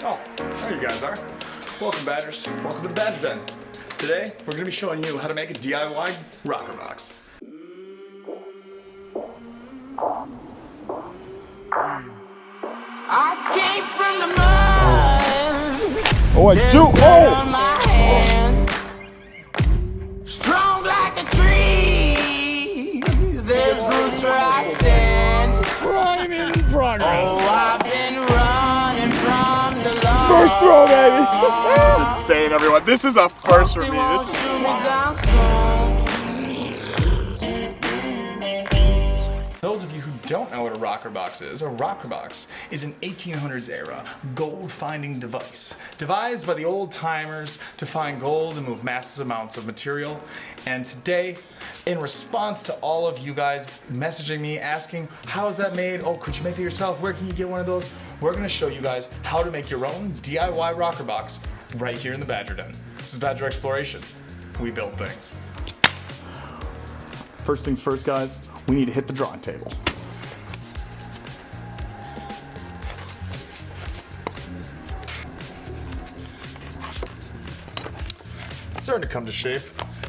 Oh, there you guys are. Welcome, Badgers. Welcome to the Badger Den. Today, we're going to be showing you how to make a DIY rocker box. I came from the mud. Oh, I do. On my hands. Strong like a tree. There's roots where I stand. Prime in progress. Oh, I've been running from the Lord. First throw, baby. This is insane, everyone. This is a first for me. They won't This is shoot me down soon. Those of you who don't know what a rocker box is, a rocker box is an 1800s era gold finding device devised by the old timers to find gold and move massive amounts of material. And today, in response to all of you guys messaging me asking, how is that made? Oh, could you make it yourself? Where can you get one of those? We're gonna show you guys how to make your own DIY rocker box right here in the Badger Den. This is Badger Exploration. We build things. First things first, guys. We need to hit the drawing table. It's starting to come to shape.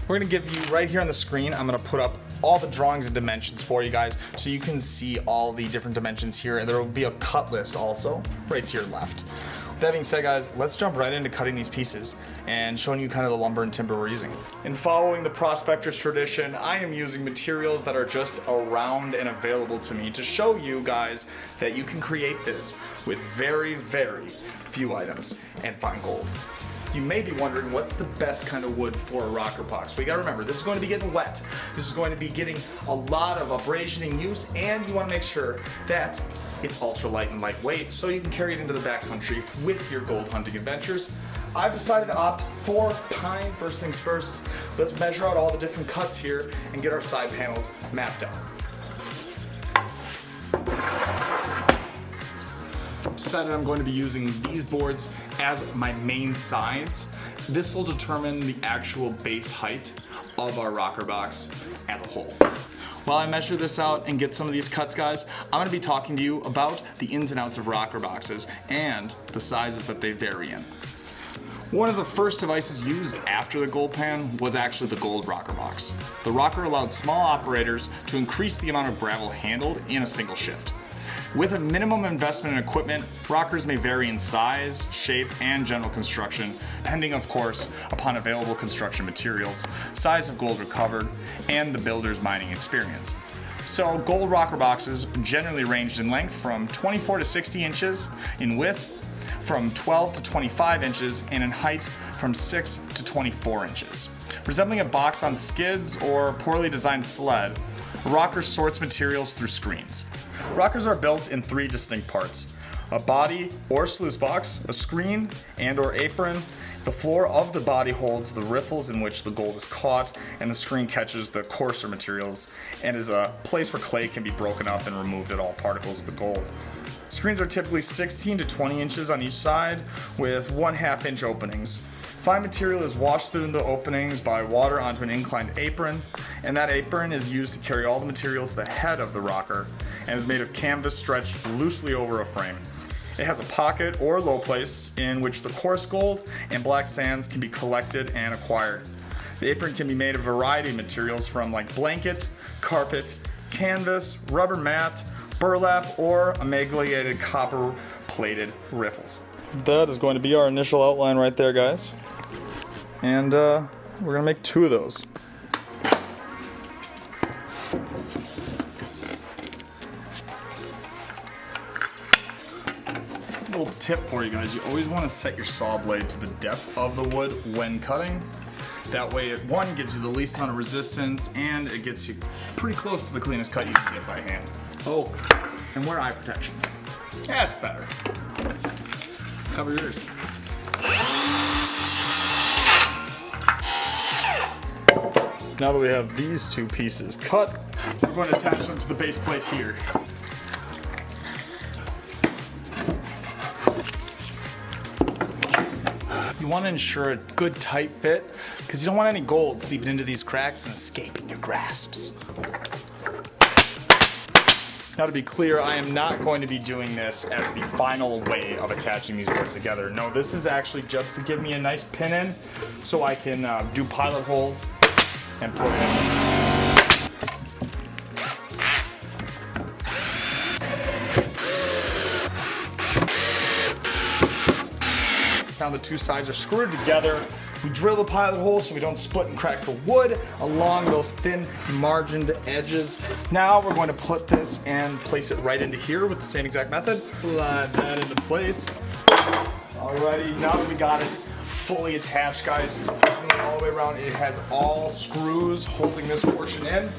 We're gonna give you right here on the screen, I'm gonna put up all the drawings and dimensions for you guys so you can see all the different dimensions here, and there will be a cut list also right to your left. With that being said, guys, let's jump right into cutting these pieces and showing you kind of the lumber and timber we're using. In following the prospector's tradition, I am using materials that are just around and available to me to show you guys that you can create this with very, very few items and find gold. You may be wondering what's the best kind of wood for a rocker box. We gotta remember, this is going to be getting wet. This is going to be getting a lot of abrasion in use, and you wanna make sure that it's ultra light and lightweight so you can carry it into the backcountry with your gold hunting adventures. I've decided to opt for pine. First things first, let's measure out all the different cuts here and get our side panels mapped out. Decided I'm going to be using these boards as my main sides. This will determine the actual base height of our rocker box as a whole. While I measure this out and get some of these cuts, guys, I'm going to be talking to you about the ins and outs of rocker boxes and the sizes that they vary in. One of the first devices used after the gold pan was actually the Gold Rocker Box. The rocker allowed small operators to increase the amount of gravel handled in a single shift. With a minimum investment in equipment, rockers may vary in size, shape, and general construction, depending of course upon available construction materials, size of gold recovered, and the builder's mining experience. So gold rocker boxes generally ranged in length from 24 to 60 inches, in width from 12 to 25 inches, and in height from 6 to 24 inches. Resembling a box on skids or a poorly designed sled, a rocker sorts materials through screens. Rockers are built in three distinct parts: a body or sluice box, a screen and or apron. The floor of the body holds the riffles in which the gold is caught, and the screen catches the coarser materials and is a place where clay can be broken up and removed at all particles of the gold. Screens are typically 16 to 20 inches on each side with 1/2 inch openings. Fine material is washed through the openings by water onto an inclined apron, and that apron is used to carry all the material to the head of the rocker and is made of canvas stretched loosely over a frame. It has a pocket or low place in which the coarse gold and black sands can be collected and acquired. The apron can be made of a variety of materials from like blanket, carpet, canvas, rubber mat, burlap, or emagliated copper plated riffles. That is going to be our initial outline right there, guys. And we're gonna make 2 of those. Little tip for you guys, you always want to set your saw blade to the depth of the wood when cutting. That way it, one, gives you the least amount of resistance, and it gets you pretty close to the cleanest cut you can get by hand. Oh, and wear eye protection. That's better. Cover your ears. Now that we have these 2 pieces cut, we're going to attach them to the base plate here. You want to ensure a good tight fit because you don't want any gold seeping into these cracks and escaping your grasps. Now to be clear, I am not going to be doing this as the final way of attaching these boards together. No, this is actually just to give me a nice pin in so I can do pilot holes and put in. Now the two sides are screwed together. We drill the pilot holes so we don't split and crack the wood along those thin margined edges. Now we're going to put this and place it right into here with the same exact method. Slide that into place. Alrighty, now that we got it fully attached, guys, all the way around, it has all screws holding this portion in.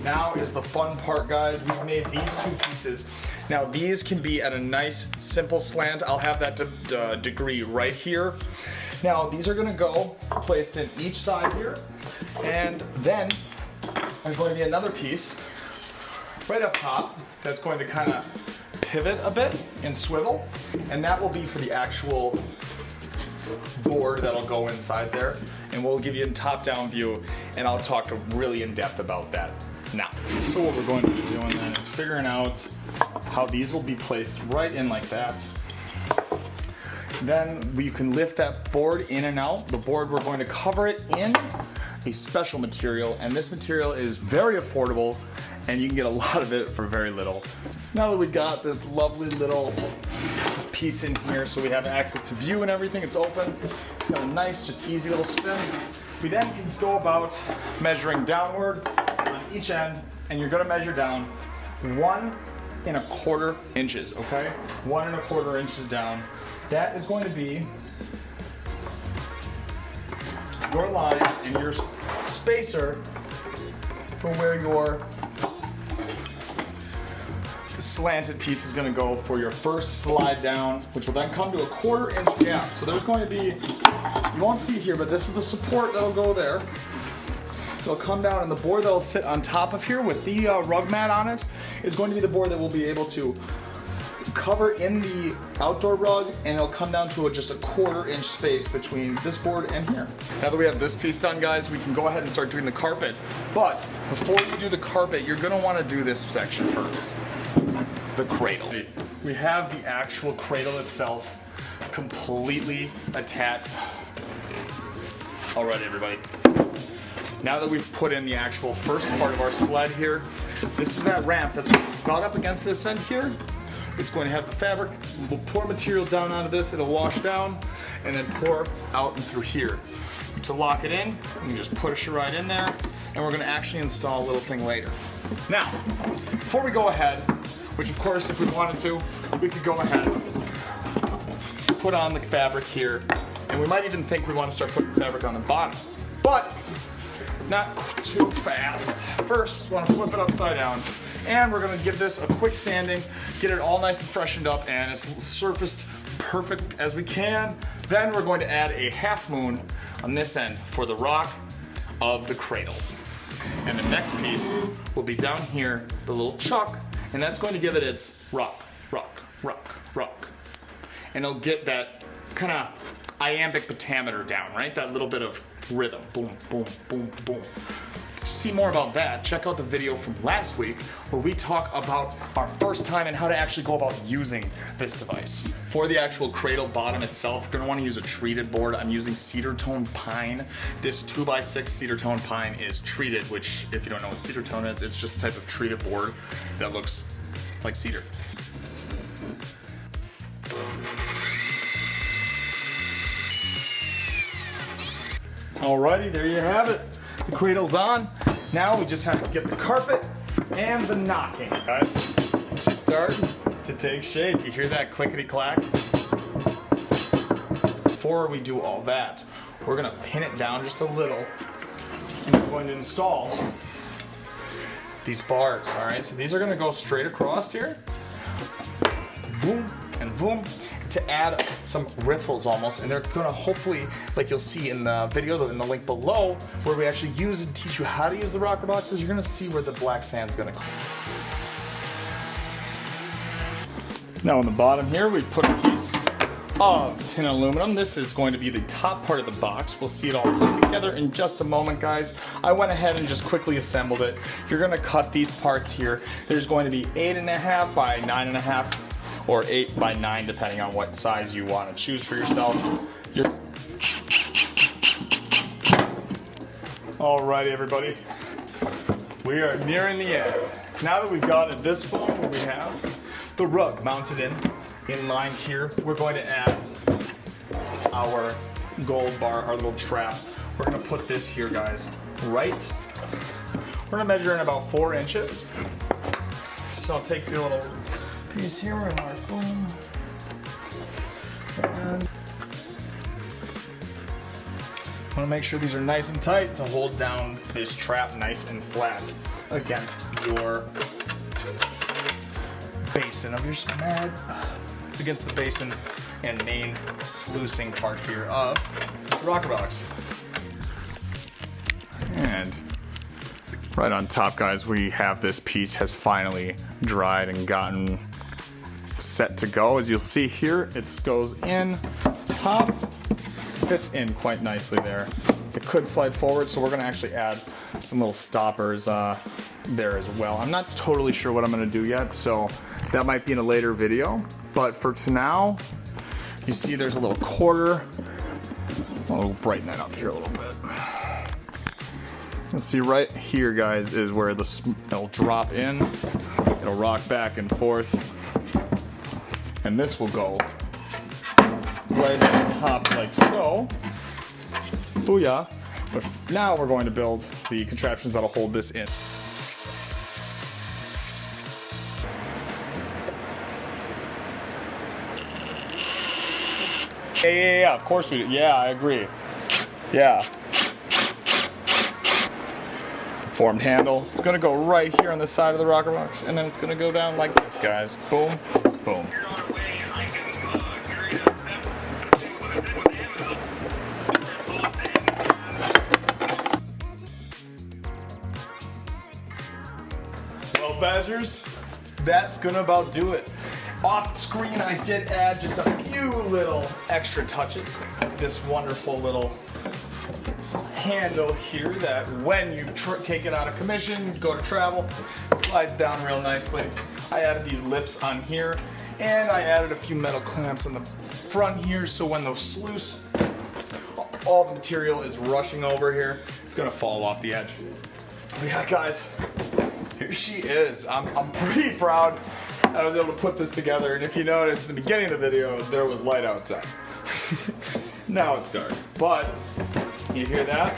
Now is the fun part, guys. We've made these two pieces. Now these can be at a nice simple slant. I'll have that degree right here. Now these are gonna go placed in each side here, and then there's going to be another piece right up top that's going to kind of pivot a bit and swivel, and that will be for the actual board that'll go inside there, and we'll give you a top-down view, and I'll talk really in depth about that now. So what we're going to be doing then is figuring out how these will be placed right in like that. Then we can lift that board in and out. The board, we're going to cover it in a special material, and this material is very affordable and you can get a lot of it for very little. Now that we've got this lovely little piece in here so we have access to view and everything, it's open, it's got a nice, just easy little spin. We then can go about measuring downward on each end, and you're gonna measure down 1 1/4 inches, okay? 1 1/4 inches down. That is going to be your line and your spacer for where your slanted piece is going to go for your first slide down, which will then come to a 1/4 inch gap. So there's going to be, you won't see it here, but this is the support that'll go there. It'll come down, and the board that'll sit on top of here with the rug mat on it is going to be the board that we'll be able to cover in the outdoor rug, and it'll come down to just a 1/4 inch space between this board and here. Now that we have this piece done, guys, we can go ahead and start doing the carpet. But before you do the carpet, you're gonna wanna do this section first. The cradle. We have the actual cradle itself completely attached. All right, everybody. Now that we've put in the actual first part of our sled here, this is that ramp that's brought up against this end here. It's going to have the fabric. We'll pour material down onto this, it'll wash down, and then pour out and through here. To lock it in, you can just push it right in there, and we're gonna actually install a little thing later. Now, before we go ahead, which of course if we wanted to, we could go ahead, put on the fabric here, and we might even think we want to start putting fabric on the bottom. But not too fast. First, we want to flip it upside down, and we're going to give this a quick sanding, get it all nice and freshened up and as surfaced perfect as we can. Then we're going to add a half moon on this end for the rock of the cradle. And the next piece will be down here, the little chuck, and that's going to give it its rock, rock, rock, rock. And it'll get that kind of iambic pentameter down, right? That little bit of rhythm, boom, boom, boom, boom. To see more about that, check out the video from last week where we talk about our first time and how to actually go about using this device. For the actual cradle bottom itself, you're gonna wanna use a treated board. I'm using cedar tone pine. This 2x6 cedar tone pine is treated, which if you don't know what cedar tone is, it's just a type of treated board that looks like cedar. Alrighty, there you have it. The cradle's on. Now we just have to get the carpet and the knocking. Guys, she's starting to take shape. You hear that clickety clack? Before we do all that, we're gonna pin it down just a little, and we're going to install these bars, all right? So these are gonna go straight across here. Boom and boom. To add some riffles almost, and they're gonna hopefully, like you'll see in the video in the link below, where we actually use and teach you how to use the rocker boxes, you're gonna see where the black sand's gonna come. Now on the bottom here, we put a piece of tin and aluminum. This is going to be the top part of the box. We'll see it all put together in just a moment, guys. I went ahead and just quickly assembled it. You're gonna cut these parts here. There's going to be 8.5 by 9.5 or 8 by 9, depending on what size you want to choose for yourself. Alrighty, everybody. We are nearing the end. Now that we've gotten it this far, where we have the rug mounted in line here, we're going to add our gold bar, our little trap. We're gonna put this here, guys, right. We're gonna measure in about 4 inches. So I'll take your little piece here and mark, boom. And I wanna make sure these are nice and tight to hold down this trap nice and flat against your basin of your smed, against the basin and main sluicing part here of the rocker box. And right on top, guys, we have this piece has finally dried and gotten set to go. As you'll see here, it goes in top, fits in quite nicely there. It could slide forward, so we're gonna actually add some little stoppers there as well. I'm not totally sure what I'm gonna do yet, so that might be in a later video. But for now, you see there's a little quarter. I'll brighten that up here a little bit. Let's see, right here, guys, is where it'll drop in. It'll rock back and forth. And this will go right at the top like so. Booyah. But now we're going to build the contraptions that'll hold this in. Yeah, of course we do. Yeah, I agree. Yeah. Formed handle. It's gonna go right here on the side of the rocker box, and then it's gonna go down like this, guys. Boom, boom. Well, Badgers, that's gonna about do it. Off screen, I did add just a few little extra touches. This wonderful little handle here that when you take it out of commission, go to travel, it slides down real nicely. I added these lips on here, and I added a few metal clamps on the front here, so when those sluice, all the material is rushing over here, it's gonna fall off the edge. But yeah, guys, here she is. I'm pretty proud I was able to put this together, and if you noticed in the beginning of the video, there was light outside. Now it's dark, but you hear that?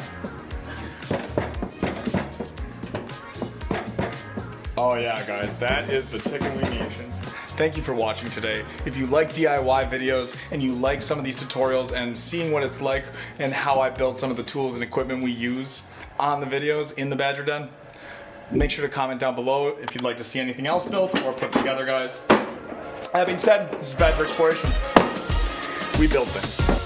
Oh yeah, guys, that is the Tickaway-nation. Thank you for watching today. If you like DIY videos and you like some of these tutorials and seeing what it's like and how I build some of the tools and equipment we use on the videos in the Badger Den, make sure to comment down below if you'd like to see anything else built or put together, guys. That being said, this is Badger Exploration. We build things.